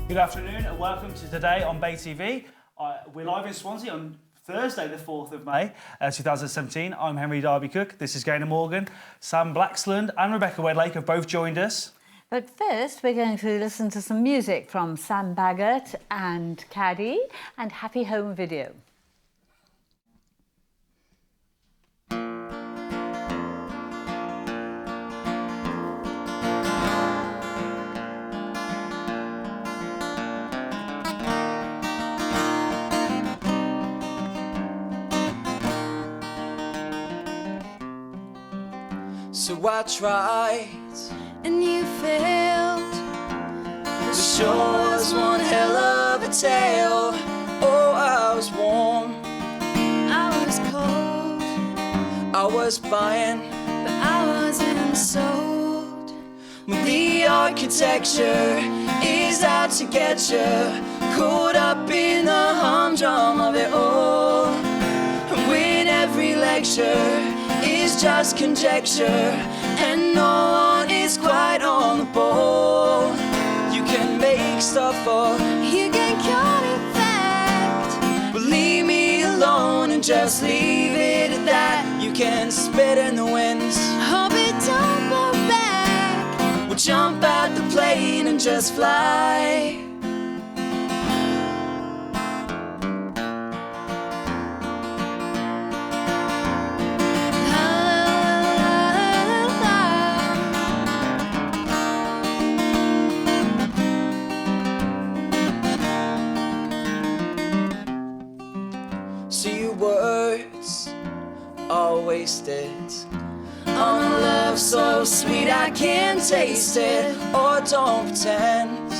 Good afternoon and welcome to Today on Bay TV. We're live in Swansea on Thursday the 4th of May 2017. I'm Henry Darby Cook, this is Gaynor Morgan, Sam Blaxland and Rebecca Wedlake have both joined us. But first we're going to listen to some music from Sam Baggott and Caddy and Happy Home Video. So I tried, and you failed. the show was one hell of a tale. Oh, I was warm, I was cold, I was buying, but I wasn't sold. when the architecture is out to get you, caught up in the humdrum of it all. And when every lecture is just conjecture and no one is quite on the ball, you can make stuff up, You can call it fact. but leave me alone and just leave it at that. You can spit in the winds, Hope it don't blow back. we'll jump out the plane and just fly. See, your words are wasted on a love so sweet I can't taste it. Or don't pretend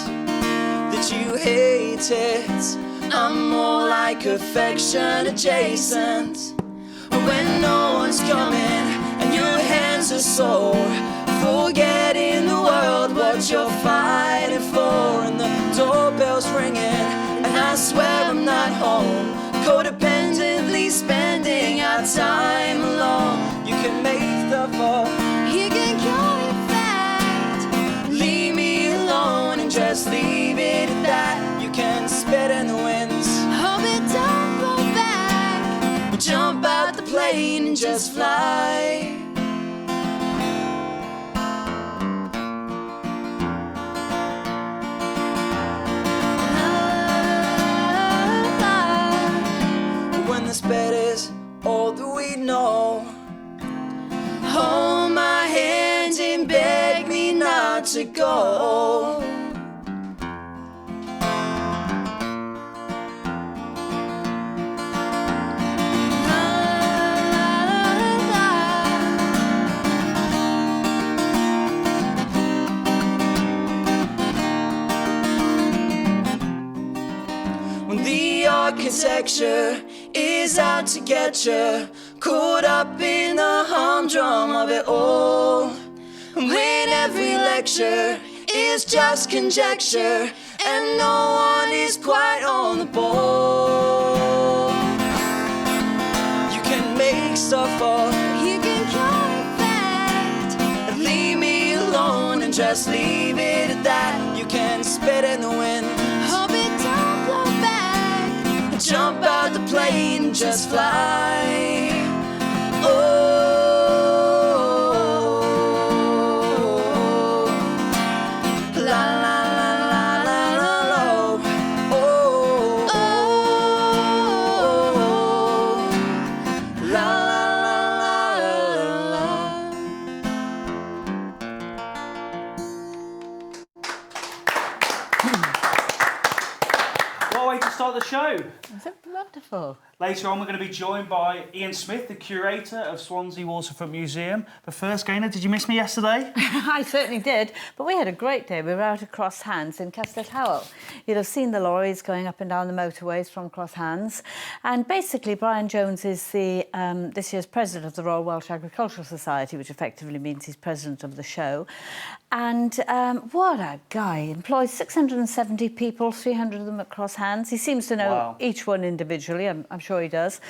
that you hate it. I'm more like affection adjacent. When no one's coming and your hands are sore, forgetting the world what you're fighting for. And the doorbell's ringing and I swear I'm not home, codependently spending our time alone. You can make the fall, You can call it fact. leave me alone and just leave it at that. You can spit in the winds, Hope it don't blow back. we'll jump out the plane and just fly. When this bed is all that we know, hold my hand and beg me not to go. When the architecture is out to get you, caught up in the humdrum of it all. And when every lecture is just conjecture and no one is quite on the ball, you can make stuff up, You can call it fact. and leave me alone and just leave it at that. You can spit in the wind, Hope it don't blow back. jump out the plane and just fly. Oh, la la la la la la la. Oh, la la la la la. What a way to start the show. Is it wonderful? Later on we're going to be joined by Ian Smith, the curator of Swansea Waterfront Museum. But first, Gaynor, did you miss me yesterday? I certainly did, but we had a great day. We were out at Cross Hands in Castell Howell. You'll have seen the lorries going up and down the motorways from Cross Hands. And basically, Brian Jones is the this year's president of the Royal Welsh Agricultural Society, which effectively means he's president of the show. And what a guy. He employs 670 people, 300 of them at Cross Hands. He seems to know Wow. each one individually, I'm sure he does.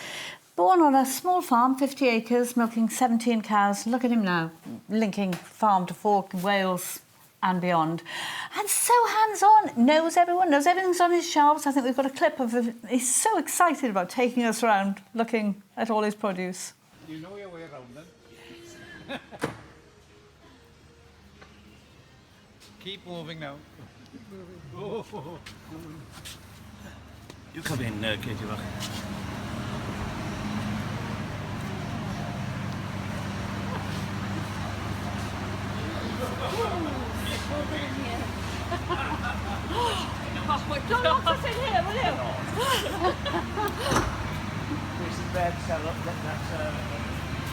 Born on a small farm, 50 acres, milking 17 cows. Look at him now, linking farm to fork in Wales, and beyond. And so hands-on, knows everyone, knows everything's on his shelves. I think we've got a clip of him. He's so excited about taking us around, looking at all his produce. You know your way around them. Keep moving now. Oh. You come in, Katie. Don't lock us in here, will you? This is there to sell up that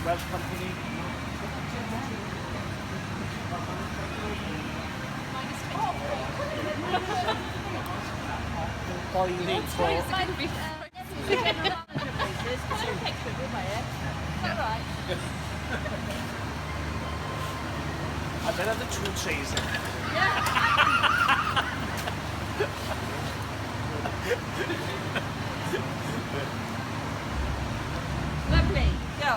Welsh company. Boiling I bet have the two trees in it. Lovely. Go.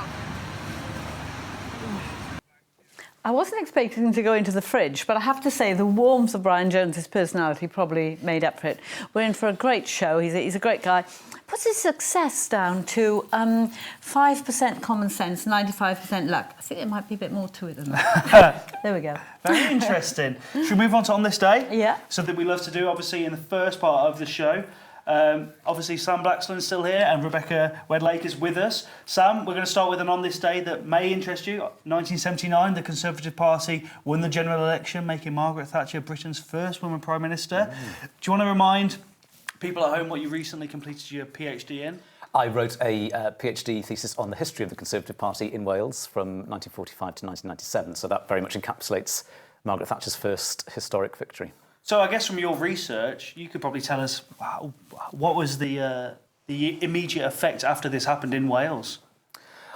I wasn't expecting to go into the fridge, but I have to say the warmth of Brian Jones's personality probably made up for it. We're in for a great show. He's a great guy. Puts his success down to 5% common sense, 95% luck. I think there might be a bit more to it than that. There we go. Very interesting. Should we move on to On This Day? Yeah. Something we love to do, obviously, in the first part of the show. Obviously, Sam Blaxland's still here and Rebecca Wedlake is with us. Sam, we're going to start with an On This Day that may interest you. 1979, the Conservative Party won the general election, making Margaret Thatcher Britain's first woman Prime Minister. Do you want to remind people at home what you recently completed your PhD in? I wrote a PhD thesis on the history of the Conservative Party in Wales from 1945 to 1997, so that very much encapsulates Margaret Thatcher's first historic victory. So I guess from your research, you could probably tell us what was the immediate effect after this happened in Wales?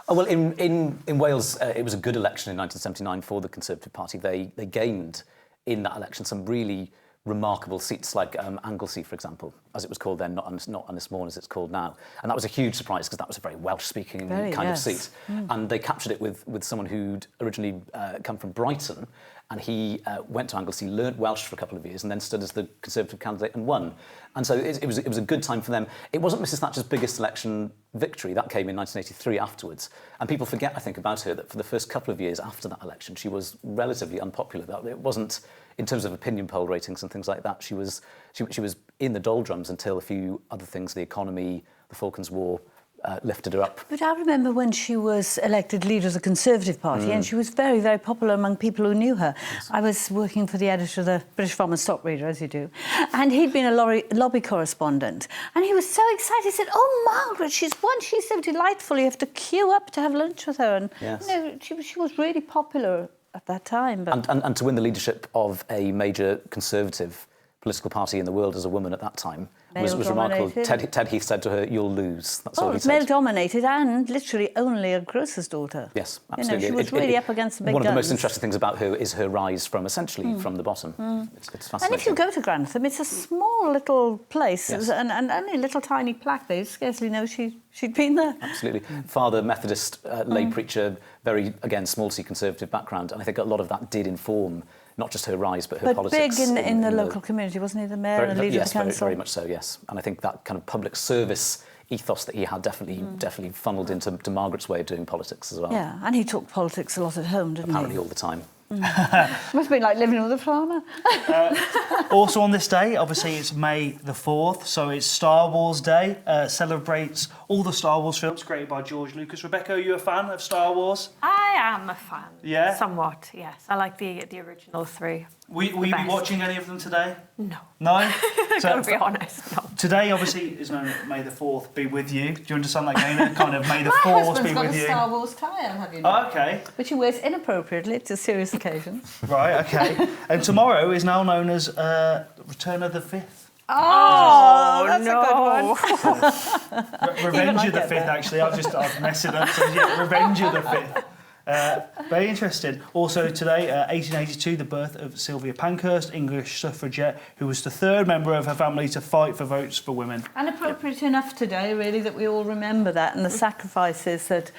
Oh, well, in Wales, it was a good election in 1979 for the Conservative Party. They gained in that election some really remarkable seats, like Anglesey, for example, as it was called then, not Ynys Môn as it's called now. And that was a huge surprise because that was a very Welsh-speaking kind of seat. And they captured it with someone who'd originally come from Brighton, and he went to Anglesey, learnt Welsh for a couple of years, and then stood as the Conservative candidate and won. And so it was a good time for them. It wasn't Mrs Thatcher's biggest election victory. That came in 1983 afterwards. And people forget, I think, about her that for the first couple of years after that election, she was relatively unpopular. It wasn't, in terms of opinion poll ratings and things like that, she was in the doldrums until a few other things, the economy, the Falklands War, lifted her up. But I remember when she was elected leader of the Conservative Party, and she was very, very popular among people who knew her. Yes. I was working for the editor of the British Farmer Stock Reader, as you do, and he'd been a lobby correspondent, and he was so excited. He said, "Oh, Margaret, she's won. She's so delightful. You have to queue up to have lunch with her." And yes. you know, she was really popular at that time. But... And to win the leadership of a major Conservative political party in the world as a woman at that time was remarkable. Ted Heath said to her, "You'll lose." That's all he said. Male-dominated and literally only a grocer's daughter. Yes, absolutely. You know, she was really up against the big guns. One of the most interesting things about her is her rise from essentially from the bottom. It's fascinating. And if you go to Grantham, it's a small little place, Yes. and only a little tiny plaque there. You scarcely know she'd been there. Absolutely. Father Methodist, lay preacher, very, again, small C Conservative background, and I think a lot of that did inform not just her rise, but her politics. But big in the local community, wasn't he? The mayor and leader of the council? Yes, very much so, yes. And I think that kind of public service ethos that he had definitely funneled into Margaret's way of doing politics as well. Yeah, and he talked politics a lot at home, didn't Apparently he? all the time. Must have been like living with a farmer. Also on this day, obviously it's May the 4th, so it's Star Wars Day. Celebrates all the Star Wars films created by George Lucas. Rebecca, are you a fan of Star Wars? I am a fan. Yeah? Somewhat, yes. I like the original three. Will you be best. watching any of them today? No. No? Gotta be honest, no. Today, obviously, is known as May the 4th be with you. Do you understand that game? Kind of May the 4th My be husband's got with a you. Star Wars tie-on, have you know? Oh, okay. Which he wears inappropriately to serious occasions. Right, okay. And tomorrow is now known as Return of the 5th. Oh, that's a good one. Revenge I of the get 5th, that. actually. I've messed it up. So, yeah, Revenge of the 5th. Very interesting. Also today, 1882, the birth of Sylvia Pankhurst, English suffragette, who was the third member of her family to fight for votes for women. And appropriate enough today, really, that we all remember that and the sacrifices that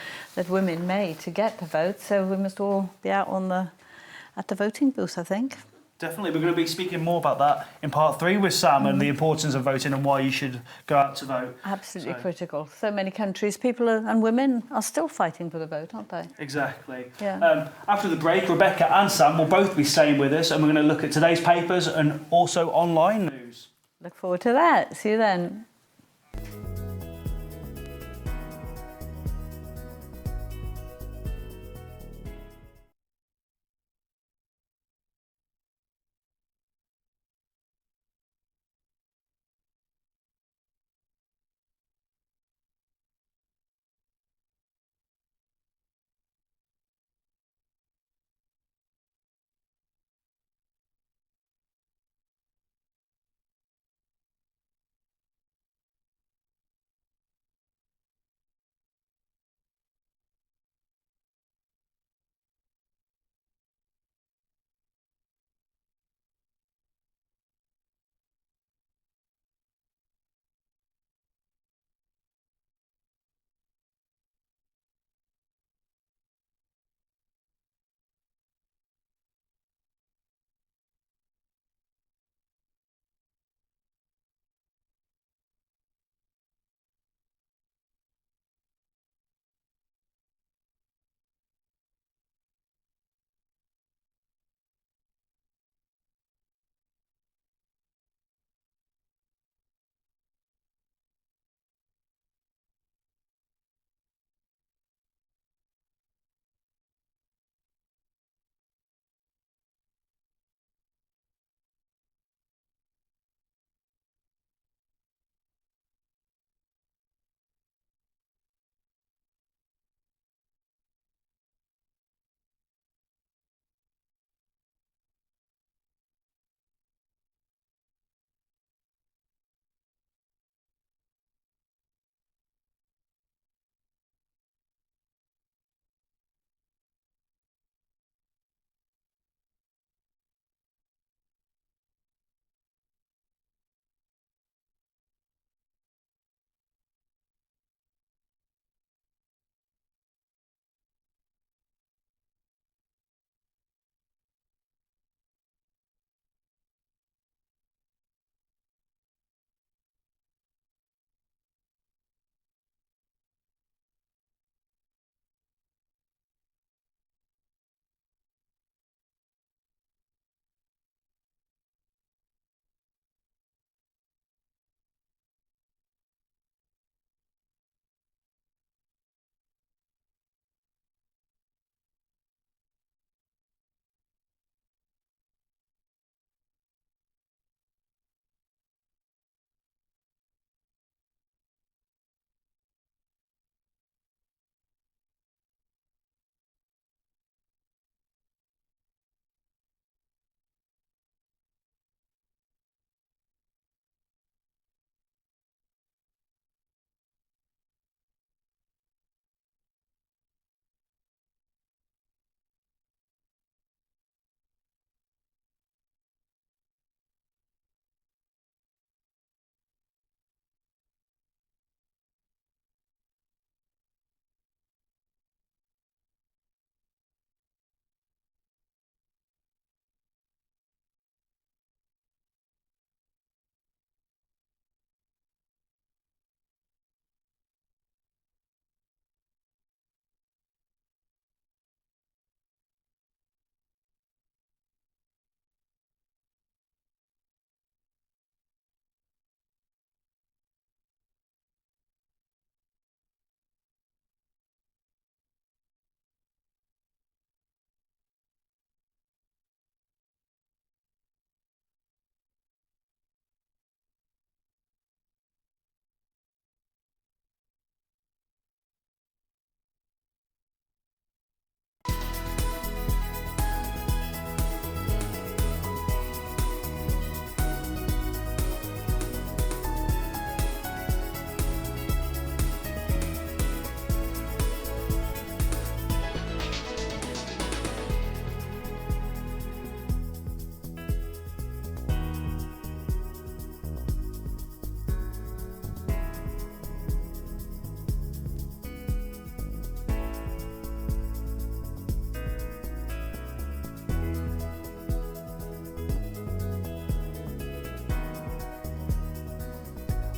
women made to get the vote. So we must all be out at the voting booth, I think. Definitely. We're going to be speaking more about that in part 3 with Sam and the importance of voting and why you should go out to vote. Absolutely So- critical. So many countries, people and women are still fighting for the vote, aren't they? Exactly. Yeah. After the break, Rebecca and Sam will both be staying with us, and we're going to look at today's papers and also online news. Look forward to that. See you then.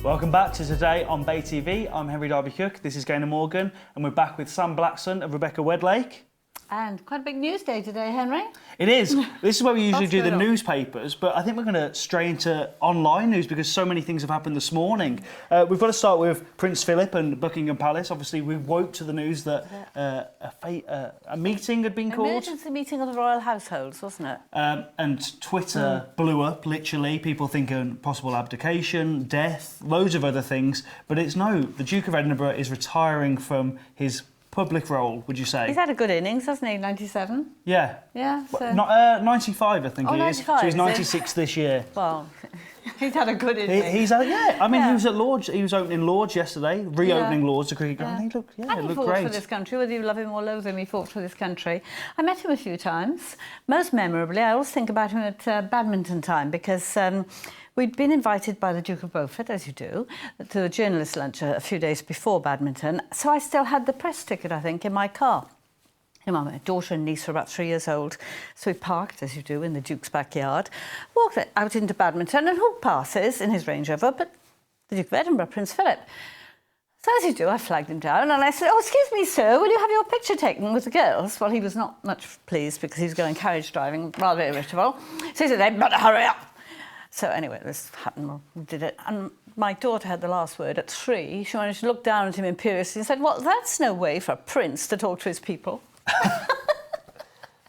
Welcome back to Today on Bay TV. I'm Henry Darby Cook, this is Gaynor Morgan, and we're back with Sam Blaxland and Rebecca Wedlake. And quite a big news day today, Henry. It is. This is where we usually Lots do the going on. newspapers, but I think we're going to stray into online news because so many things have happened this morning. We've got to start with Prince Philip and Buckingham Palace. Obviously, we woke to the news that a meeting had been called. Emergency meeting of the royal households, wasn't it? And Twitter blew up, literally. People thinking possible abdication, death, loads of other things. But it's no, the Duke of Edinburgh is retiring from his public role, would you say? He's had a good innings, hasn't he? 97. Yeah. Yeah. So, Not 95, I think Oh, he 95, is. So he's is it? 96 this year. well, he's had a good innings. He's yeah. I mean, Yeah. he was at Lord's. He was opening Lord's yesterday, reopening Yeah. Lord's, the cricket ground. Yeah. He looked, And he looked fought great. for this country, whether you love him or loathe him, he fought for this country. I met him a few times. Most memorably, I always think about him at badminton time because we'd been invited by the Duke of Beaufort, as you do, to a journalist lunch a few days before badminton. So I still had the press ticket, I think, in my car. You know, my daughter and niece were about 3 years old. So we parked, as you do, in the Duke's backyard, walked out into badminton, and who passes in his Range Rover but the Duke of Edinburgh, Prince Philip. So as you do, I flagged him down and I said, "Oh, excuse me, sir, will you have your picture taken with the girls?" Well, he was not much pleased because he was going carriage driving, rather irritable. So he said, "They'd better hurry up." So anyway, this happened, we did it. And my daughter had the last word at 3. She managed to look down at him imperiously and said, "Well, that's no way for a prince to talk to his people."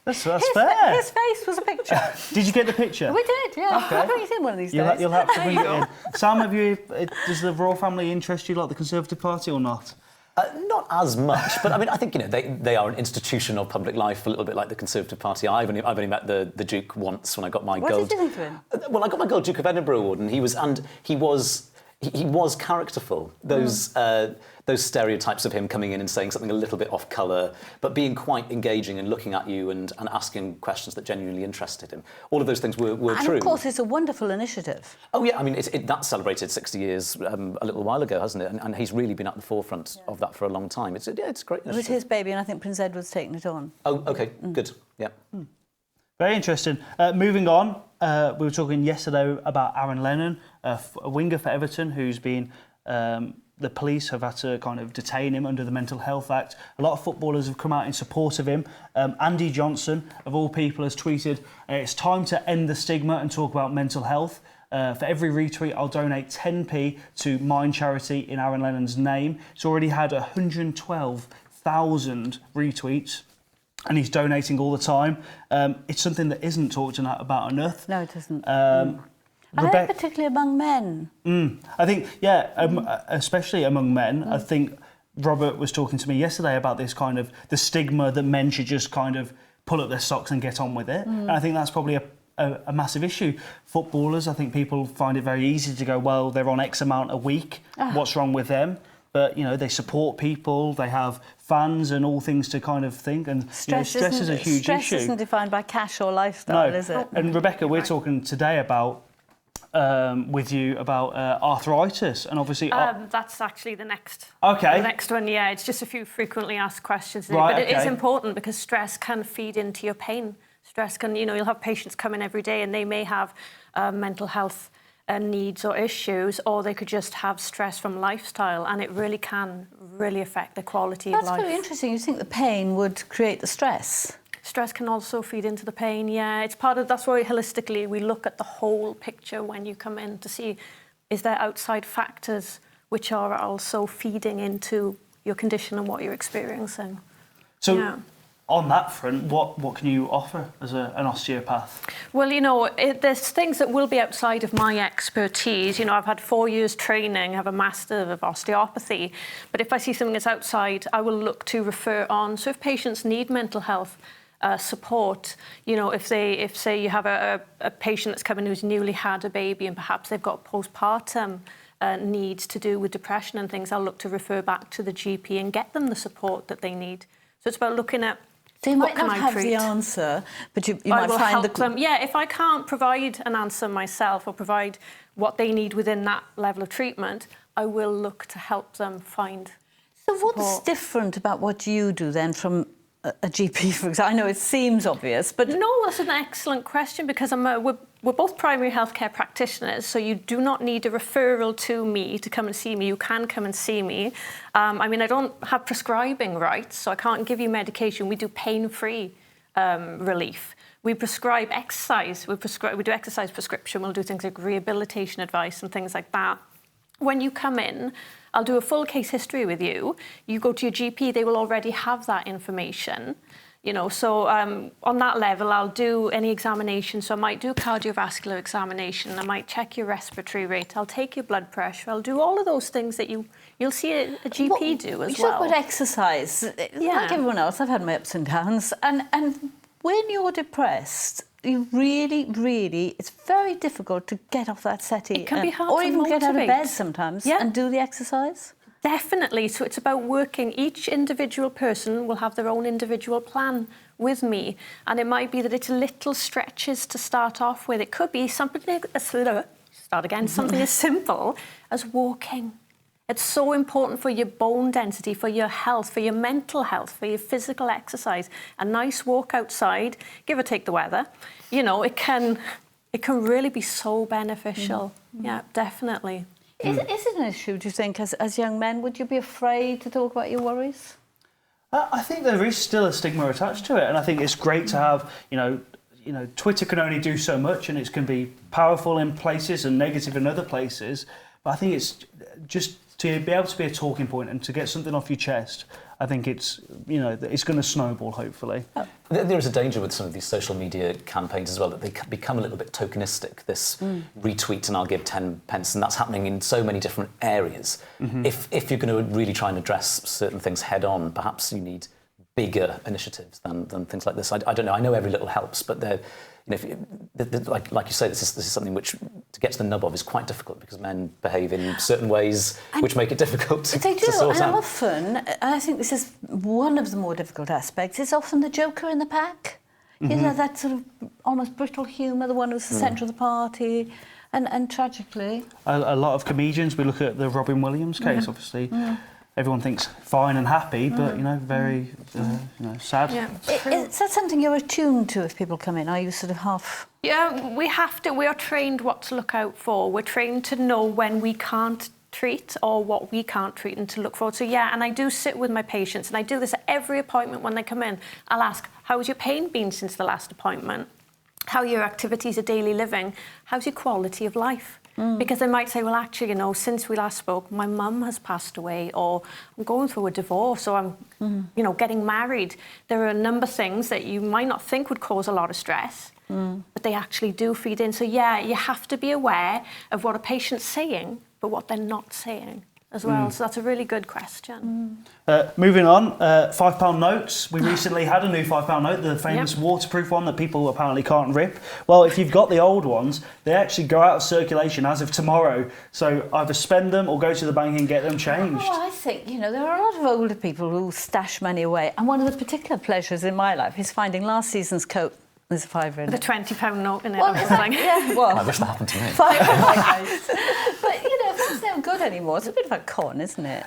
That's fair. His face was a picture. Did you get the picture? We did, yeah. Okay. I'll bring it in one of these days. You'll have to bring it in. Sam, does the royal family interest you, like the Conservative Party, or not? Not as much, but I mean, I think they are an institution of public life, a little bit like the Conservative Party. I've only met the Duke once when I got my What gold. did you think of him? Well, I got my gold Duke of Edinburgh award, and he was characterful. Those stereotypes of him coming in and saying something a little bit off colour, but being quite engaging and looking at you and asking questions that genuinely interested him. All of those things were And true. of course, it's a wonderful initiative. Oh yeah, I mean that celebrated 60 years a little while ago, hasn't it? And he's really been at the forefront of that for a long time. It's a great It was initiative. his baby, and I think Prince Edward's taken it on. Oh, okay, good, yeah. Very interesting. Moving on, we were talking yesterday about Aaron Lennon, a winger for Everton, who's been... the police have had to kind of detain him under the Mental Health Act. A lot of footballers have come out in support of him. Andy Johnson, of all people, has tweeted, "It's time to end the stigma and talk about mental health. For every retweet, I'll donate 10p to Mind Charity in Aaron Lennon's name." It's already had 112,000 retweets. And he's donating all the time. It's something that isn't talked about enough. No, it isn't. I Rebecca- think particularly among men. I think, especially among men, I think Robert was talking to me yesterday about this kind of the stigma that men should just kind of pull up their socks and get on with it. And I think that's probably a massive issue. Footballers, I think people find it very easy to go, well, they're on X amount a week. What's wrong with them? But, you know, they support people, they have fans and all things to kind of think. And stress is a huge stress issue. isn't defined by cash or lifestyle, No. is it? And Rebecca, we're talking today about with you about arthritis, and obviously That's actually the next. Okay. The next one, yeah. It's just a few frequently asked questions, Right, but it is okay. important because stress can feed into your pain. Stress can, you'll have patients come in every day and they may have mental health needs or issues, or they could just have stress from lifestyle, and it really can really affect the quality of That's life. very interesting. You think the pain would create the stress? Stress can also feed into the pain, yeah. It's part of, that's why holistically we look at the whole picture when you come in to see, is there outside factors which are also feeding into your condition and what you're experiencing. so yeah. on that front, what can you offer as an osteopath? Well, there's things that will be outside of my expertise. I've had 4 years training, I have a master of osteopathy, but if I see something that's outside, I will look to refer on. So if patients need mental health support, if say you have a patient that's coming who's newly had a baby and perhaps they've got postpartum needs to do with depression and things, I'll look to refer back to the GP and get them the support that they need. So it's about looking at So you what might can not I have treat? the answer, but you I might will find help them. Yeah, if I can't provide an answer myself or provide what they need within that level of treatment, I will look to help them find So what's support. different about what you do then from a GP, for example? I know it seems obvious, but No, that's an excellent question because we're both primary healthcare practitioners, so you do not need a referral to me to come and see me. You can come and see me. I mean, I don't have prescribing rights, so I can't give you medication. We do pain-free relief. We prescribe exercise. We do exercise prescription. We'll do things like rehabilitation advice and things like that. When you come in, I'll do a full case history with you. You go to your GP, they will already have that information. You know, so on that level, I'll do any examination. So I might do a cardiovascular examination. I might check your respiratory rate. I'll take your blood pressure. I'll do all of those things that you'll see a GP do as you well. talk about exercise. Like everyone else, I've had my ups and downs. And when you're depressed, you really, it's very difficult to get off that settee. It can be hard or to even get out of motivate. bed sometimes and do the exercise. Definitely. So it's about working. Each individual person will have their own individual plan with me. And it might be that it's little stretches to start off with. It could be something, something as simple as walking. It's so important for your bone density, for your health, for your mental health, for your physical exercise. A nice walk outside, give or take the weather, you know, it can really be so beneficial. Yeah, definitely. Is it an issue, do you think, as young men? Would you be afraid to talk about your worries? I think there is still a stigma attached to it, and I think it's great to have, you know, Twitter can only do so much, and it can be powerful in places and negative in other places. But I think it's just to be able to be a talking point and to get something off your chest. I think it's, you know, it's going to snowball, hopefully. There is a danger with some of these social media campaigns as well, that they become a little bit tokenistic, this retweet and I'll give 10 pence, and that's happening in so many different areas. If you're going to really try and address certain things head on, perhaps you need bigger initiatives than things like this. I don't know, I know every little helps, but they're, you know, like you say, this is something which, to get to the nub of, is quite difficult because men behave in certain ways which make it difficult to sort and out. often, I think this is one of the more difficult aspects, is often the joker in the pack. You know, that sort of almost brittle humour, the one who's the centre of the party. And tragically... A lot of comedians, we look at the Robin Williams case, obviously. Everyone thinks fine and happy, but, you know, very, sad. Yeah. Is that something you're attuned to if people come in? Are you sort of half... Yeah, we have to. We are trained what to look out for. We're trained to know when we can't treat or what we can't treat and to look forward. So, yeah, and I do sit with my patients, and I do this at every appointment when they come in. I'll ask, how's your pain been since the last appointment? How are your activities of daily living? How's your quality of life? Because they might say, well, actually, you know, since we last spoke, my mum has passed away, or I'm going through a divorce, or I'm, you know, getting married. There are a number of things that you might not think would cause a lot of stress, but they actually do feed in. So, yeah, you have to be aware of what a patient's saying, but what they're not saying as well. So that's a really good question. Moving on, £5 notes. We recently had a new £5 note, the famous waterproof one that people apparently can't rip. Well, if you've got the old ones, they actually go out of circulation as of tomorrow. So either spend them or go to the bank and get them changed. Oh, I think, you know, there are a lot of older people who stash money away. And one of the particular pleasures in my life is finding last season's coat. There's a £5 in The it. £20 note in it. Well, or something. yeah, well, I wish that happened to me. £5. But, you know, that's no good anymore. It's a bit of a con, isn't it?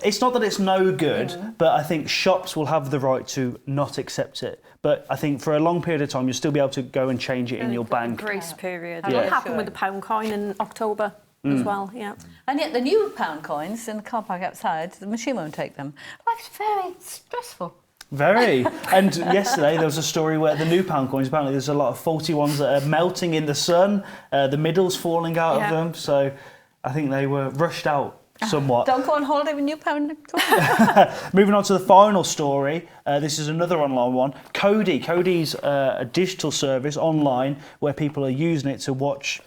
It's not that it's no good, but I think shops will have the right to not accept it. But I think for a long period of time, you'll still be able to go and change it in your bank. Grace period. Yeah. What happened with the pound coin in October as well, yeah. And yet the new pound coins in the car park outside, the machine won't take them. Life's very stressful. Very. And yesterday there was a story where the new pound coins, apparently there's a lot of faulty ones that are melting in the sun, the middle's falling out of them, so I think they were rushed out somewhat. Don't go on holiday with new pound coins. Moving on to the final story, this is another online one. Cody's a digital service online where people are using it to watch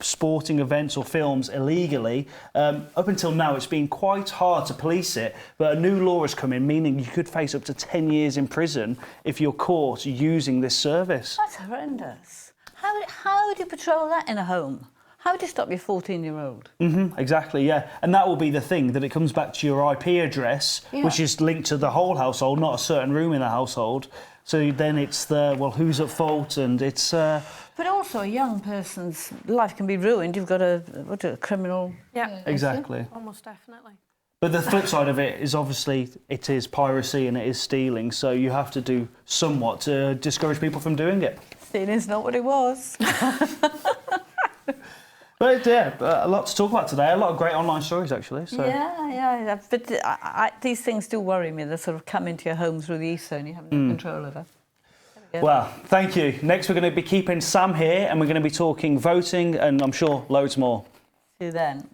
sporting events or films illegally. Up until now, it's been quite hard to police it, but a new law has come in, meaning you could face up to 10 years in prison if you're caught using this service. That's horrendous. How do you patrol that in a home? How do you stop your 14-year-old? Exactly, yeah. And that will be the thing, that it comes back to your IP address, which is linked to the whole household, not a certain room in the household. So then it's the, well, who's at fault, and it's... But also a young person's life can be ruined. You've got a criminal... Yeah, exactly. almost definitely. But the flip side of it is obviously it is piracy and it is stealing, so you have to do somewhat to discourage people from doing it. Stealing's not what it was. But yeah, a lot to talk about today. A lot of great online stories, actually. So. Yeah. But these things do worry me. They sort of come into your home through the ether and you have no control over. Well, thank you. Next, we're going to be keeping Sam here, and we're going to be talking voting, and I'm sure loads more. See you then.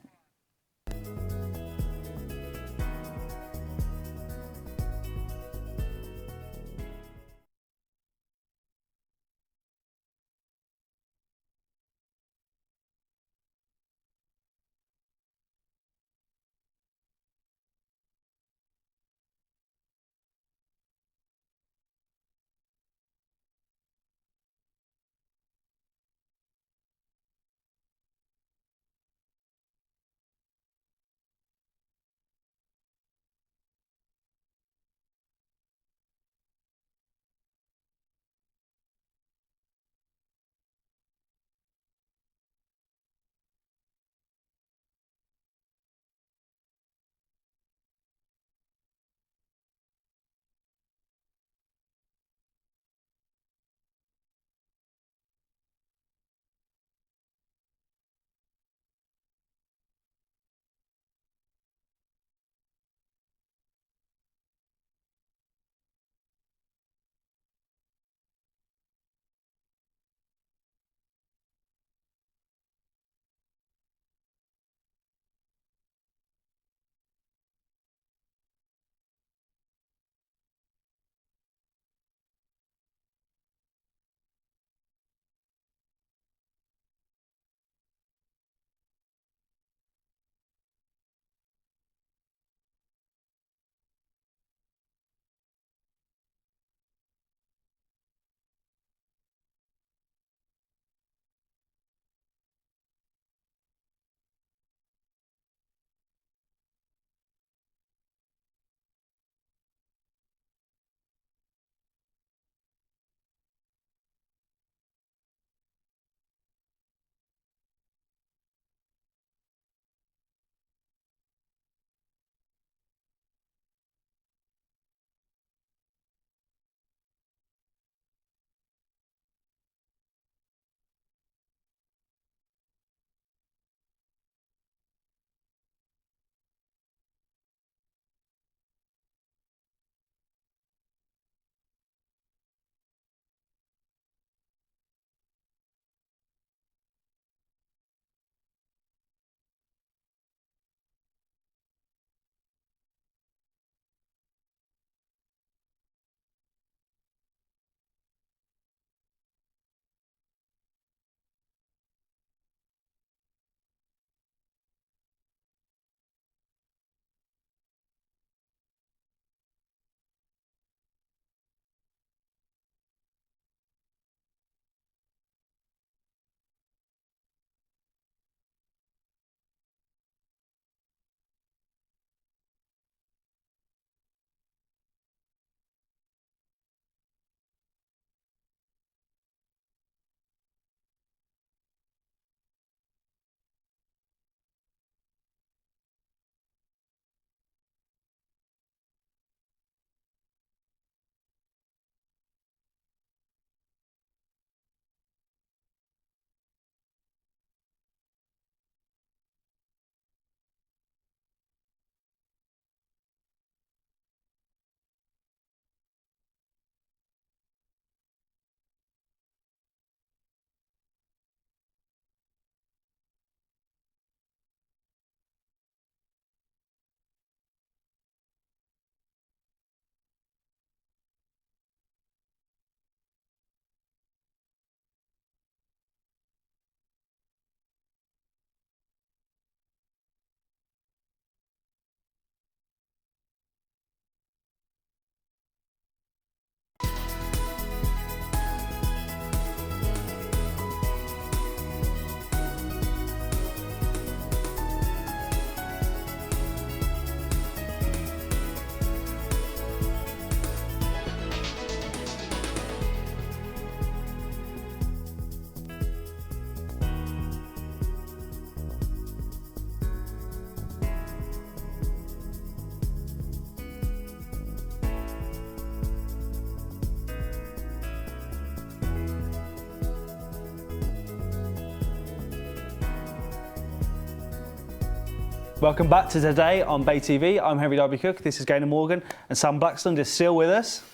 Welcome back to Today on Bay TV. I'm Henry Darby Cook, this is Gaynor Morgan, and Sam Blaxland is still with us.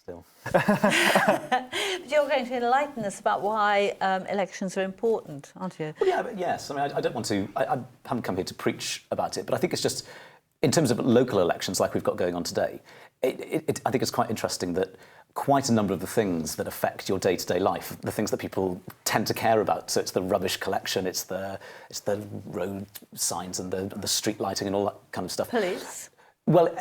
Still. But you're going to enlighten us about why elections are important, aren't you? Well, yeah, but yes. I mean, I don't want to. I haven't come here to preach about it, but I think it's just in terms of local elections, like we've got going on today. I think it's quite interesting that quite a number of the things that affect your day-to-day life, the things that people tend to care about. So it's the rubbish collection, it's the road signs and the street lighting and all that kind of stuff. Police. Well,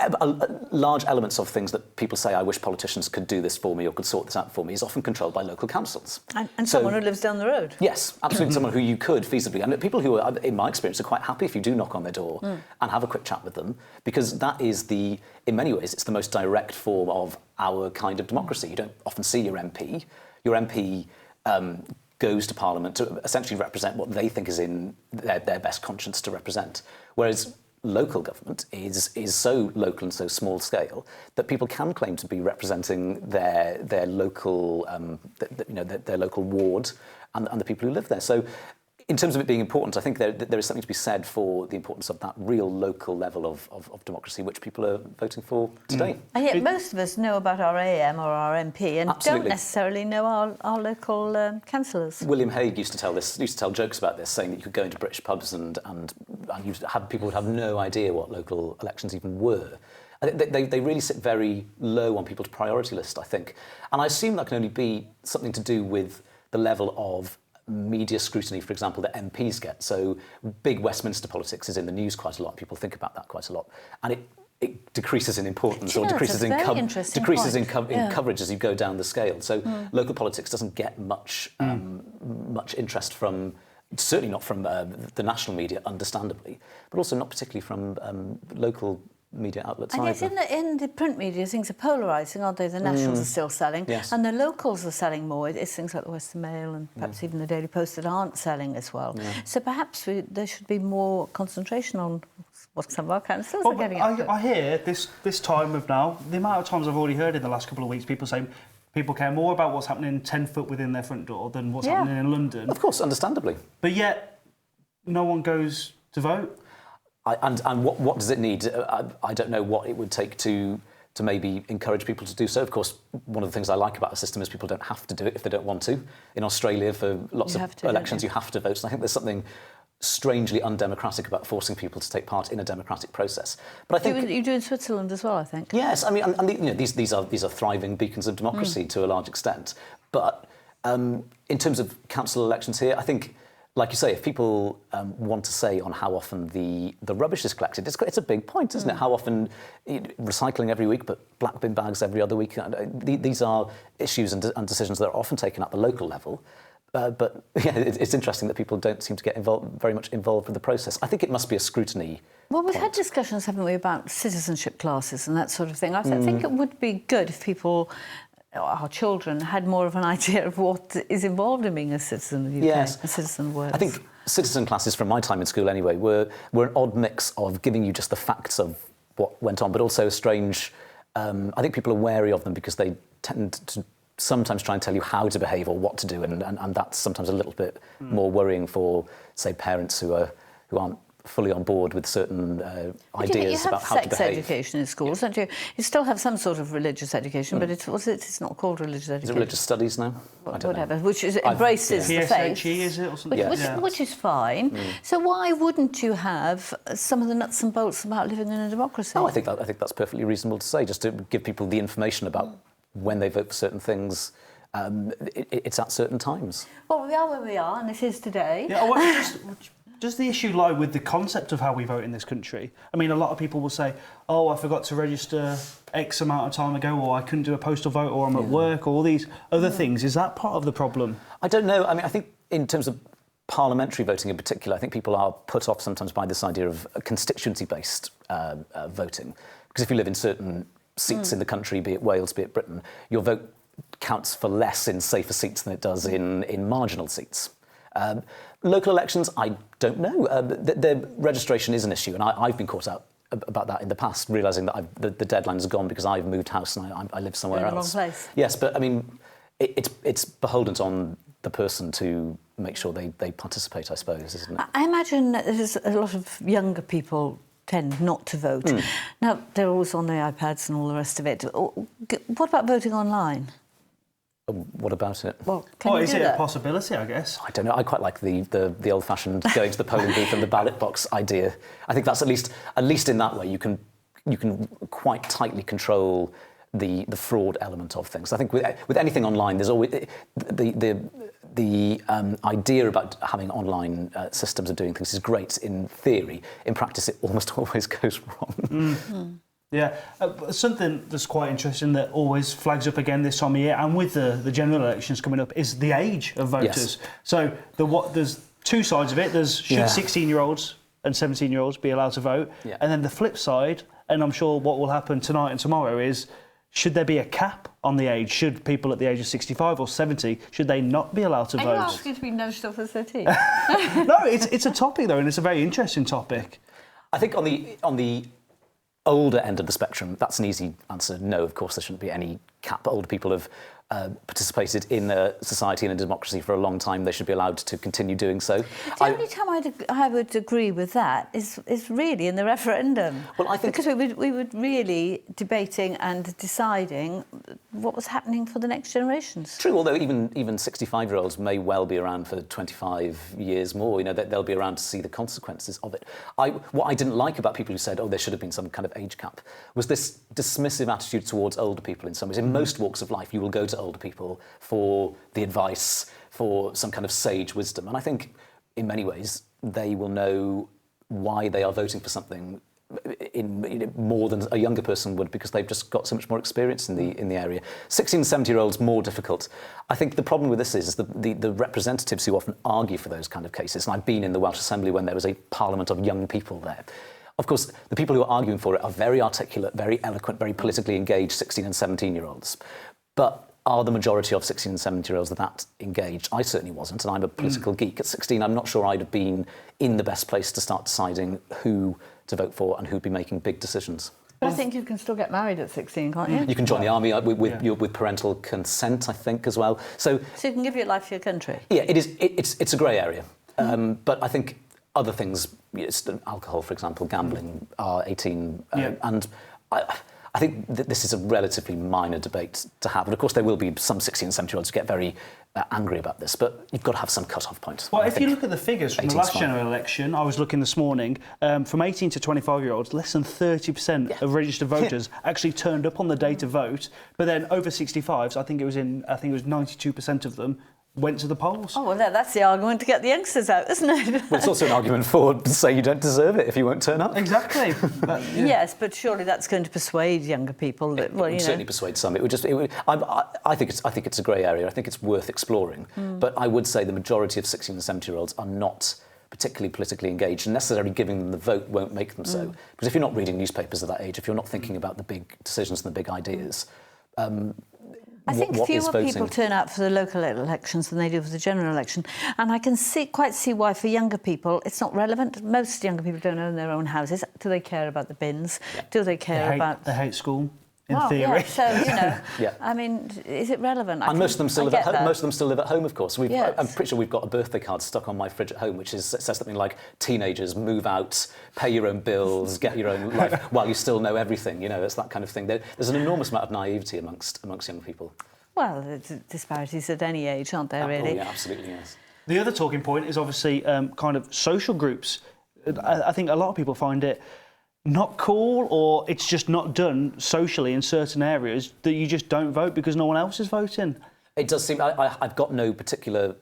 large elements of things that people say, I wish politicians could do this for me or could sort this out for me, is often controlled by local councils. And So- someone who lives down the road. Yes, absolutely. Someone who you could feasibly, and people who are, in my experience, are quite happy if you do knock on their door and have a quick chat with them, because that is in many ways, it's the most direct form of our kind of democracy. You don't often see your MP. Your MP goes to Parliament to essentially represent what they think is in their best conscience to represent, whereas local government is so local and so small scale that people can claim to be representing their local their local ward and the people who live there. So in terms of it being important, I think there is something to be said for the importance of that real local level of democracy, which people are voting for today. And yet most of us know about our AM or our MP and Absolutely. don't necessarily know our local councillors. William Hague used to tell jokes about this, saying that you could go into British pubs and people would have no idea what local elections even were. I think they really sit very low on people's priority list, I think. And I assume that can only be something to do with the level of media scrutiny, for example, that MPs get. So big Westminster politics is in the news quite a lot. People think about that quite a lot. And it decreases in importance or decreases in coverage as you go down the scale. So local politics doesn't get much interest from, certainly not from the national media, understandably, but also not particularly from local media outlets I guess either. in the print media, things are polarising, aren't they? The nationals are still selling, Yes. and the locals are selling more. It's things like the Western Mail and perhaps even the Daily Post that aren't selling as well. So perhaps there should be more concentration on what some of our councillors are getting up to. I hear this time of now, the amount of times I've already heard in the last couple of weeks, people saying people care more about what's happening 10 foot within their front door than what's happening in London. Of course, understandably. But yet, no one goes to vote. And what does it need? I don't know what it would take to maybe encourage people to do so. Of course, one of the things I like about the system is people don't have to do it if they don't want to. In Australia, for lots of elections, you have to vote. So I think there's something strangely undemocratic about forcing people to take part in a democratic process. But I think You do in Switzerland as well, I think. yes, I mean, these are thriving beacons of democracy to a large extent. But in terms of council elections here, I think, like you say, if people want to say on how often the rubbish is collected, it's a big point, isn't it? How often recycling every week, but black bin bags every other week. These are issues and decisions that are often taken at the local level. But yeah, it's interesting that people don't seem to get very much involved with the process. I think it must be a scrutiny. Well, we've had discussions, haven't we, about citizenship classes and that sort of thing. I think it would be good if people, our children, had more of an idea of what is involved in being a citizen of the UK, Yes. a citizen of Wales. I think citizen classes from my time in school anyway were an odd mix of giving you just the facts of what went on, but also a strange... I think people are wary of them because they tend to sometimes try and tell you how to behave or what to do, and that's sometimes a little bit more worrying for, say, parents who aren't fully on board with certain ideas about how to behave. You have sex education in schools, don't you? You still have some sort of religious education, but it's not called religious education. Is it religious studies now? I don't Whatever, know. which embraces the faith. PSHE, is it, or something? Which is fine. So why wouldn't you have some of the nuts and bolts about living in a democracy? No, I think that's perfectly reasonable to say, just to give people the information about when they vote for certain things. It's at certain times. Well, we are where we are, and this is today. Yeah, well, does the issue lie with the concept of how we vote in this country? I mean, a lot of people will say, oh, I forgot to register X amount of time ago, or I couldn't do a postal vote, or I'm at work, or all these other things. Is that part of the problem? I don't know. I mean, I think in terms of parliamentary voting in particular, I think people are put off sometimes by this idea of constituency-based voting. Because if you live in certain seats in the country, be it Wales, be it Britain, your vote counts for less in safer seats than it does in marginal seats. Local elections, I don't know. The registration is an issue, and I've been caught out about that in the past, realising that the deadline is gone because I've moved house and I live somewhere You're in else. the wrong place. Yes, but I mean, it's beholden on the person to make sure they participate, I suppose, isn't it? I imagine that there's a lot of younger people tend not to vote. Now, they're always on their iPads and all the rest of it. What about voting online? What about it? Well, can you Is do it that? a possibility, I guess? I don't know. I quite like the old-fashioned going to the polling booth and the ballot box idea. I think that's at least in that way you can quite tightly control the fraud element of things. I think with anything online, there's always the idea about having online systems of doing things is great in theory. In practice, it almost always goes wrong. Yeah, something that's quite interesting that always flags up again this time of year, and with the general elections coming up, is the age of voters. Yes. So there's two sides of it. There's should Yeah. 16-year-olds and 17-year-olds be allowed to vote? Yeah. And then the flip side, and I'm sure what will happen tonight and tomorrow is, should there be a cap on the age? Should people at the age of 65 or 70, should they not be allowed to Are vote? you asking to be nudged off as 13? No, it's a topic though, and it's a very interesting topic. I think on the older end of the spectrum, that's an easy answer. No, of course, there shouldn't be any cap. Older people have participated in a society and a democracy for a long time. They should be allowed to continue doing so. The only time I would agree with that is really in the referendum. Well, I think- because we would really debating and deciding what was happening for the next generations. True, although even 65-year-olds may well be around for 25 years more. You know, they'll be around to see the consequences of it. What I didn't like about people who said, oh, there should have been some kind of age cap, was this dismissive attitude towards older people in some ways. In most walks of life, you will go to older people for the advice, for some kind of sage wisdom. And I think, in many ways, they will know why they are voting for something in more than a younger person would, because they've just got so much more experience in the area. 16 and 70-year-olds, more difficult. I think the problem with this is the representatives who often argue for those kind of cases, and I've been in the Welsh Assembly when there was a parliament of young people there. Of course, the people who are arguing for it are very articulate, very eloquent, very politically engaged 16 and 17-year-olds. But are the majority of 16 and 17-year-olds that engaged? I certainly wasn't, and I'm a political geek. At 16, I'm not sure I'd have been in the best place to start deciding who to vote for and who'd be making big decisions. But I think you can still get married at 16, can't you? You can join the army with parental consent, I think, as well. So So you can give your life for your country. yeah, it's a grey area. But I think other things, alcohol, for example, gambling, are 18, and I think that this is a relatively minor debate to have. And of course, there will be some 16 and 17-year-olds who get very angry about this, but you've got to have some cut-off point. Well, if you look at the figures from the 18's last fine. general election, I was looking this morning, from 18 to 25-year-olds, less than 30% of registered voters actually turned up on the day to vote. But then over 65s, I think it was 92% of them went to the polls. Oh, well, that's the argument to get the youngsters out, isn't it? Well, it's also an argument for say you don't deserve it if you won't turn up. Exactly. But, yeah. Yes, but surely that's going to persuade younger people that, well, It you would know. certainly persuade some. I think it's a grey area. I think it's worth exploring. But I would say the majority of 16 and 17-year-olds are not particularly politically engaged, and necessarily giving them the vote won't make them so. Because if you're not reading newspapers at that age, if you're not thinking about the big decisions and the big ideas, I think what is fewer voting? people turn out for the local elections than they do for the general election. And I can quite see why for younger people it's not relevant. Most younger people don't own their own houses. Do they care about the bins? Yeah. Do they care about... They hate school, in Well, theory. yeah, so, you know, Yeah. I mean, is it relevant? And most of them still live at home. Most of them still live at home, of course. Yes. I'm pretty sure we've got a birthday card stuck on my fridge at home, which says something like, "Teenagers, move out, pay your own bills, get your own life while you still know everything." You know, it's that kind of thing. There's an enormous amount of naivety amongst young people. Well, there's disparities at any age, aren't there, really? Oh, yeah, absolutely, yes. The other talking point is obviously kind of social groups. I think a lot of people find it not cool, or it's just not done socially in certain areas, that you just don't vote because no one else is voting. It does seem... I've got no particular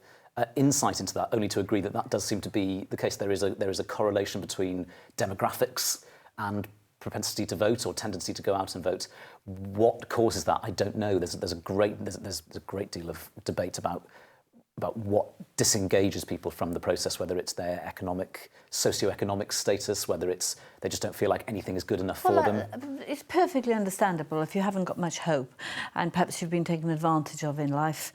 insight into that, only to agree that does seem to be the case. There is a correlation between demographics and propensity to vote or tendency to go out and vote. What causes that, I don't know. There's a great deal of debate about what disengages people from the process, whether it's their socio-economic status, whether it's they just don't feel like anything is good enough for them. It's perfectly understandable if you haven't got much hope and perhaps you've been taken advantage of in life.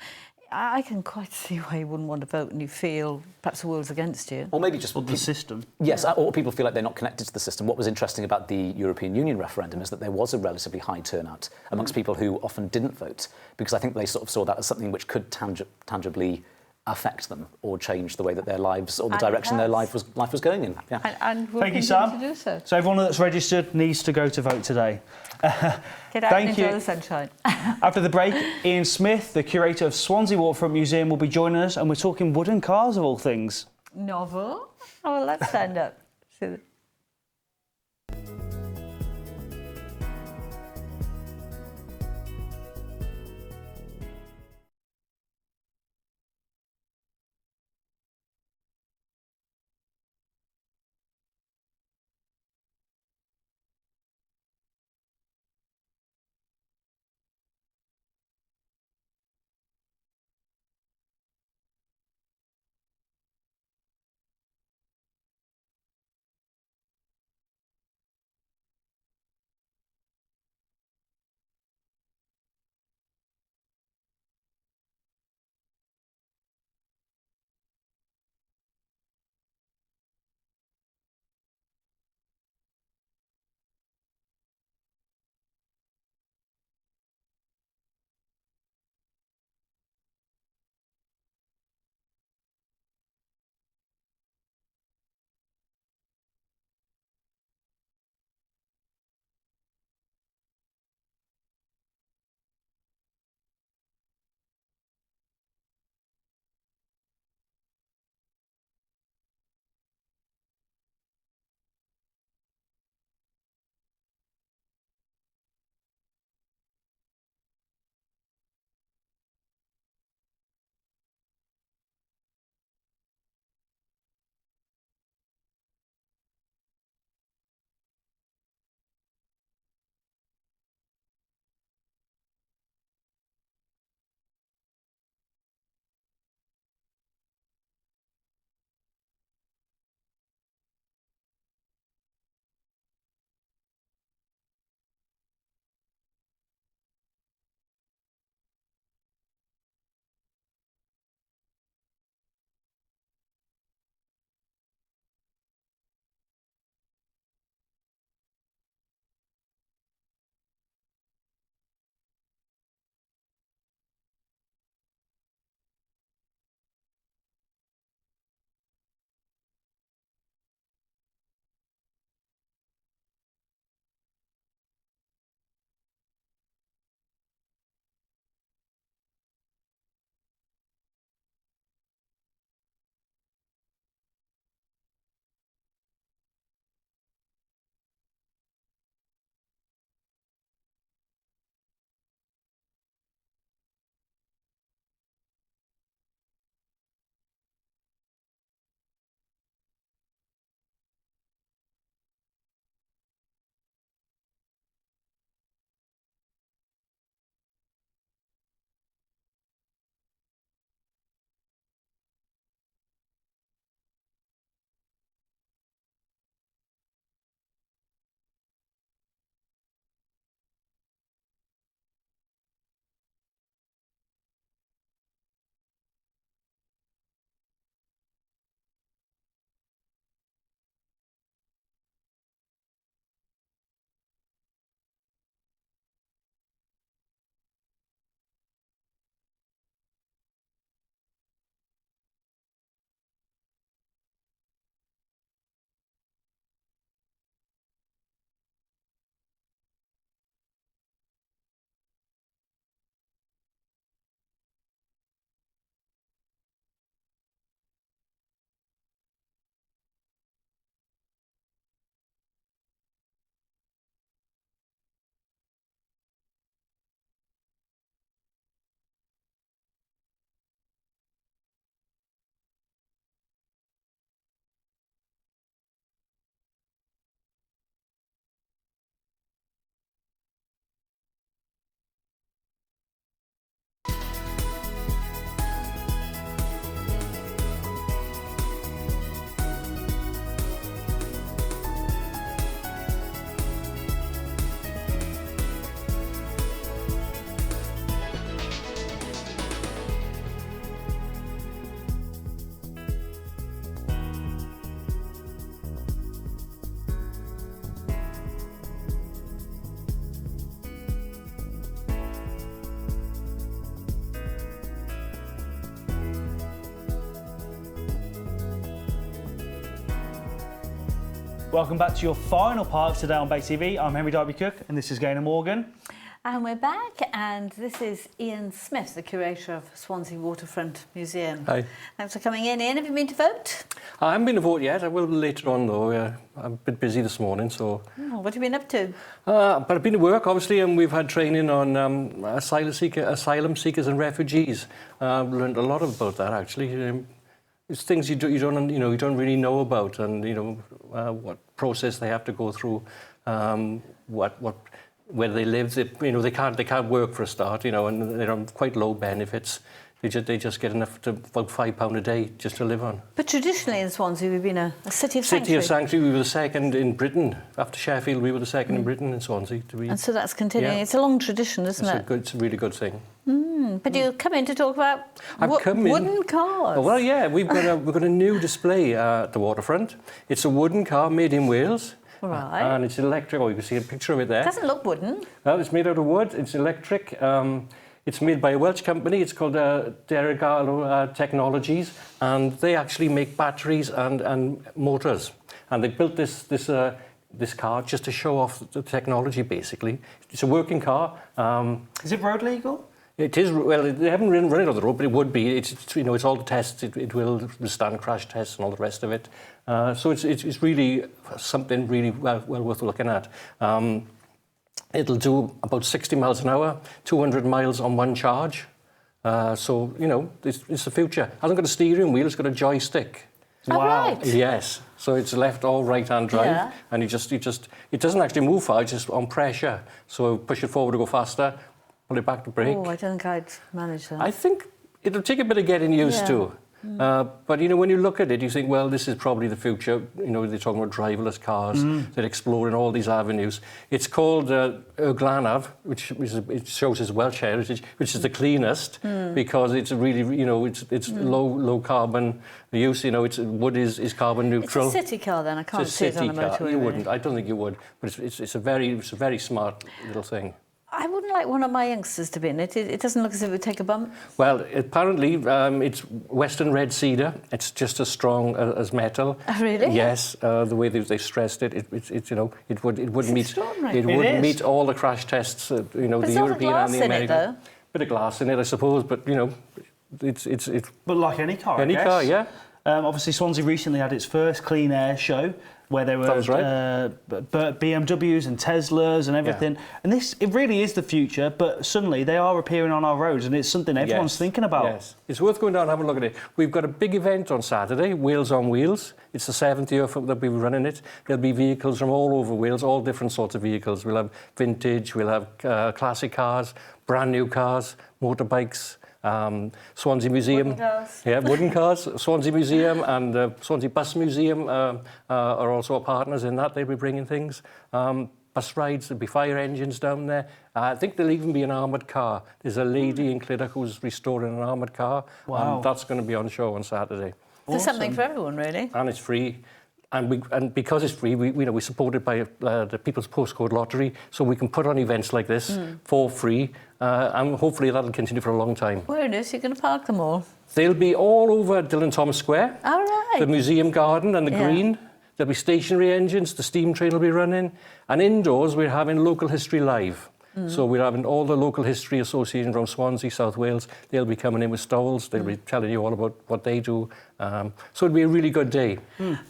I can quite see why you wouldn't want to vote and you feel perhaps the world's against you. Or maybe just... The system. Yes, or people feel like they're not connected to the system. What was interesting about the European Union referendum is that there was a relatively high turnout amongst people who often didn't vote, because I think they sort of saw that as something which could tangibly affect them or change the way that their lives or the And it direction their has. life was going in. Yeah. And we'll Thank you, continue Sam. to do so. So everyone that's registered needs to go to vote today. Get out Thank and enjoy you. the sunshine. After the break, Ian Smith, the curator of Swansea Waterfront Museum, will be joining us, and we're talking wooden cars of all things. Novel? Oh, well, let's stand up. See Welcome back to your final part today on Bay TV. I'm Henry Darby Cook, and this is Gaynor Morgan. And we're back, and this is Ian Smith, the curator of Swansea Waterfront Museum. Hi. Thanks for coming in. Ian, have you been to vote? I haven't been to vote yet. I will later on, though. I'm a bit busy this morning, so... Oh, what have you been up to? But I've been to work, obviously, and we've had training on asylum seekers and refugees. I've learned a lot about that, actually. It's things you don't really know about, and what process they have to go through, where they live. They can't work for a start, and they're on quite low benefits. They just get enough to about £5 a day just to live on. But traditionally in Swansea, we've been a city of sanctuary. City of sanctuary. We were the second in Britain after Sheffield. We were the second in Britain in Swansea to be. And so that's continuing. Yeah. It's a long tradition, isn't it? It's a really good thing. But you come in to talk about wooden cars. Oh, well, yeah, we've got a new display at the waterfront. It's a wooden car made in Wales. Right. And it's electric. Oh, you can see a picture of it there. It doesn't look wooden. Well, it's made out of wood. It's electric. It's made by a Welsh company. It's called Baggott Technologies, and they actually make batteries and motors. And they built this car just to show off the technology, basically. It's a working car. Is it road legal? It is. Well, they haven't run it on the road, but it would be. It's all the tests. It will stand crash tests and all the rest of it. So it's really something really well worth looking at. It'll do about 60 miles an hour, 200 miles on one charge. So, it's the future. It hasn't got a steering wheel, it's got a joystick. Wow. Oh, right. Yes. So it's left or right-hand drive. Yeah. And it doesn't actually move far, it's just on pressure. So push it forward to go faster, pull it back to brake. Oh, I don't think I'd manage that. I think it'll take a bit of getting used to. But, when you look at it, you think, well, this is probably the future. They're talking about driverless cars. They're exploring all these avenues. It's called Glanaf, which it shows its Welsh heritage, which is the cleanest because it's really, it's low carbon use. Wood is carbon neutral. It's a city car, then. I can't see it on a motorway. You wouldn't. I don't think you would. But it's a very smart little thing. I wouldn't like one of my youngsters to be in it. It doesn't look as if it would take a bump. Well, apparently it's Western red cedar. It's just as strong as metal. Oh, really? Yes, the way they stressed it, it would meet all the crash tests. The European and the American. Though. Bit of glass in it, I suppose, but it's. But like any car, Any I guess. car, yeah. Obviously, Swansea recently had its first clean air show where there were BMWs and Teslas and everything. And it really is the future, but suddenly they are appearing on our roads and it's something everyone's thinking about. Yes, it's worth going down and having a look at it. We've got a big event on Saturday, Wales on Wheels. It's the 7th year that we'll be running it. There'll be vehicles from all over Wales, all different sorts of vehicles. We'll have vintage, we'll have classic cars, brand new cars, motorbikes. Swansea Museum, wooden cars. Yeah, wooden cars. Swansea Museum and Swansea Bus Museum are also partners in that. They'll be bringing things. Bus rides. There'll be fire engines down there. I think there'll even be an armoured car. There's a lady in Clydach who's restoring an armoured car. Wow. And that's going to be on show on Saturday. There's something for everyone, really. And it's free. And because it's free, we're supported by the People's Postcode Lottery, so we can put on events like this for free, and hopefully that'll continue for a long time. Where is you going to park them all? They'll be all over Dylan Thomas Square, All right. the museum garden and the green. There'll be stationary engines, the steam train will be running, and indoors we're having Local History Live. So we're having all the local history association from Swansea, South Wales. They'll be coming in with stalls. They'll be telling you all about what they do. So it'll be a really good day.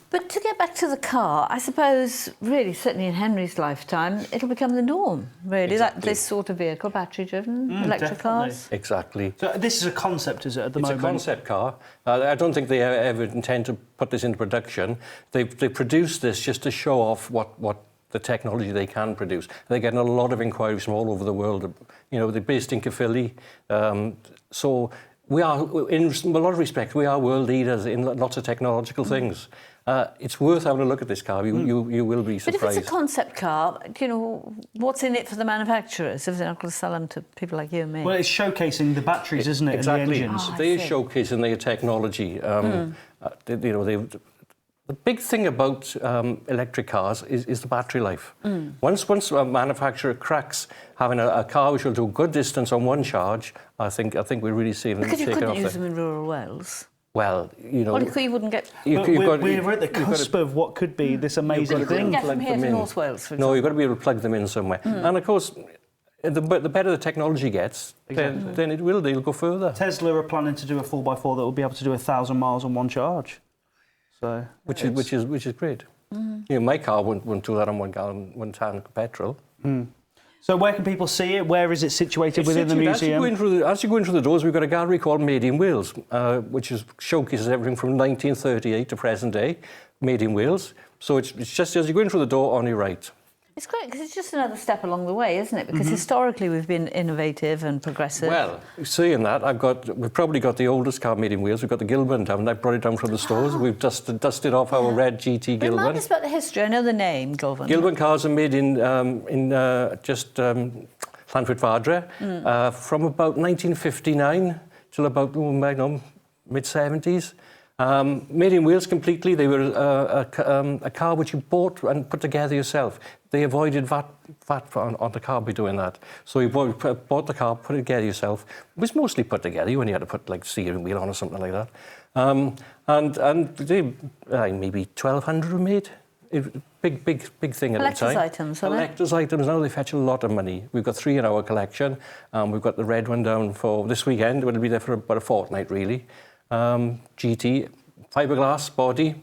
But to get back to the car, I suppose, really, certainly in Henry's lifetime, it'll become the norm, really, that this sort of vehicle, battery-driven, electric cars. Exactly. So this is a concept, is it, at the moment? It's a concept car. I don't think they ever intend to put this into production. They produced this just to show off what the technology they can produce. They're getting a lot of inquiries from all over the world. They're based in Caerphilly. So we are, in a lot of respects, we are world leaders in lots of technological things. It's worth having a look at this car. You will be surprised. But if it's a concept car, what's in it for the manufacturers if they're not going to sell them to people like you and me? Well, it's showcasing the batteries, isn't it, Exactly. and the engines. They are showcasing their technology. The big thing about electric cars is the battery life. Once a manufacturer cracks having a car which will do good distance on one charge, I think we're really seeing them Because you take it couldn't off use there. them in rural Wales. well, you know... Well, you wouldn't get... We're at the cusp of what could be this amazing You couldn't thing. get from plug here them to in. North Wales, for No, example. you've got to be able to plug them in somewhere. And of course, the better the technology gets, then they'll go further. Tesla are planning to do a 4x4 that will be able to do 1,000 miles on one charge. So Which is great. You know, my car won't do that on 1 gallon, 1 tank of petrol. So where can people see it? Where is it situated within the As museum? you go in through the doors, we've got a gallery called Made in Wales, which showcases everything from 1938 to present day, made in Wales. So it's just as you go in through the door on your right. It's great because it's just another step along the way, isn't it? Because historically we've been innovative and progressive. Well, saying that, we've probably got the oldest car made in Wales. We've got the Gilburn down. I brought it down from the stores. We've dusted off our red GT Gilburn. Remind us about the history. I know the name, Gilburn. Gilburn cars are made in Llanford Fadre from about 1959 till about mid-70s. Made in Wales completely. They were a car which you bought and put together yourself. They avoided VAT on the car by doing that. So you bought the car, put it together yourself. It was mostly put together. You only had to put like steering wheel on or something like that. And they, maybe 1,200 were made. Big thing at the time. Collector's items, aren't they? Collector's items, now they fetch a lot of money. We've got 3 in our collection. We've got the red one down for this weekend. It'll be there for about a fortnight, really. GT, fiberglass body,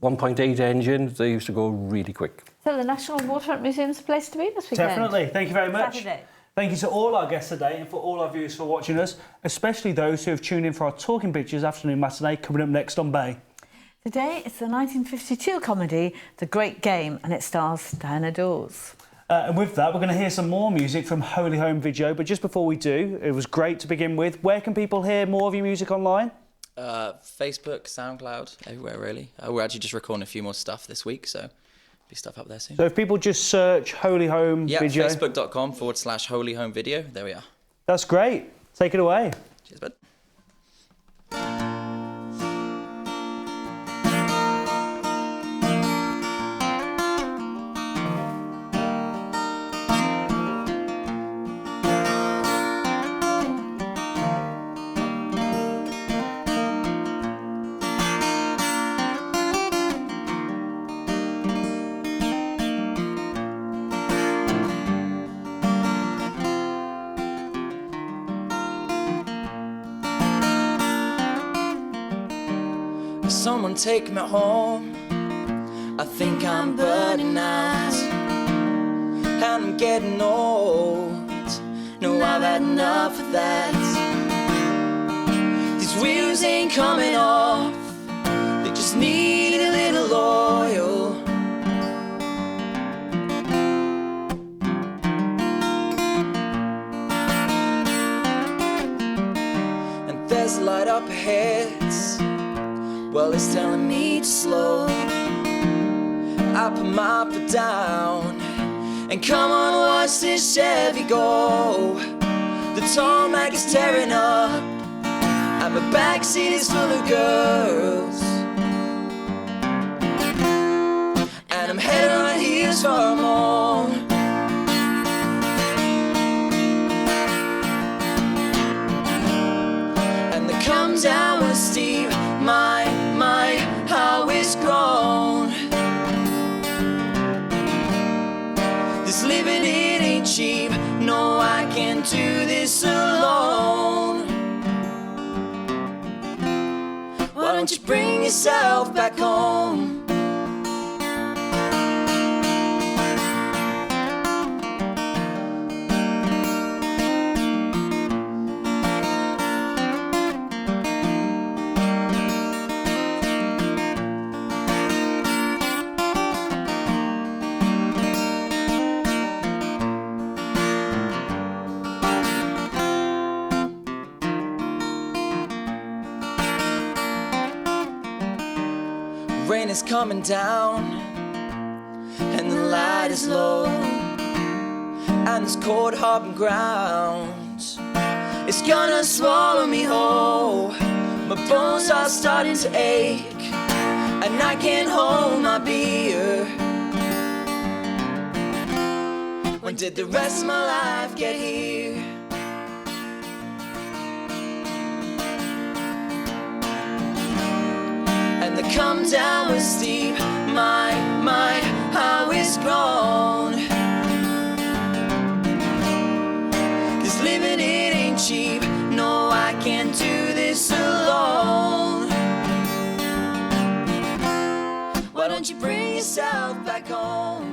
1.8 engine. They used to go really quick. So the National Waterfront Museum's a place to be this weekend. Definitely. Thank you very much. Saturday. Thank you to all our guests today and for all our viewers for watching us, especially those who have tuned in for our Talking Pictures afternoon matinee coming up next on Bay. Today it's the 1952 comedy The Great Game, and it stars Diana Dawes. And with that, we're going to hear some more music from Holy Home Video. But just before we do, it was great to begin with. Where can people hear more of your music online? Facebook, SoundCloud, everywhere really. We're actually just recording a few more stuff this week, so be stuff up there soon. So if people just search Holy Home Video... Facebook.com/Holy Home Video. There we are. That's great. Take it away. Cheers, bud. Someone take me home. I think I'm burning out, and I'm getting old. No, I've had enough of that. These wheels ain't coming off. They just need a little oil. And there's a light up ahead. Well, it's telling me to slow. I put my foot down and come on, watch this Chevy go. The tarmac is tearing up and my backseat is full of girls. And I'm headed on heels for home. And the come down was steep. My, how it's grown. This living, it ain't cheap. No, I can't do this alone. Why don't you bring yourself back home? Rain is coming down and the light is low, and this cold hardened ground is gonna swallow me whole. My bones are starting to ache and I can't hold my beer. When did the rest of my life get here? come down was steep. My, how it's grown. 'Cause living it ain't cheap. No, I can't do this alone. Why don't you bring yourself back home?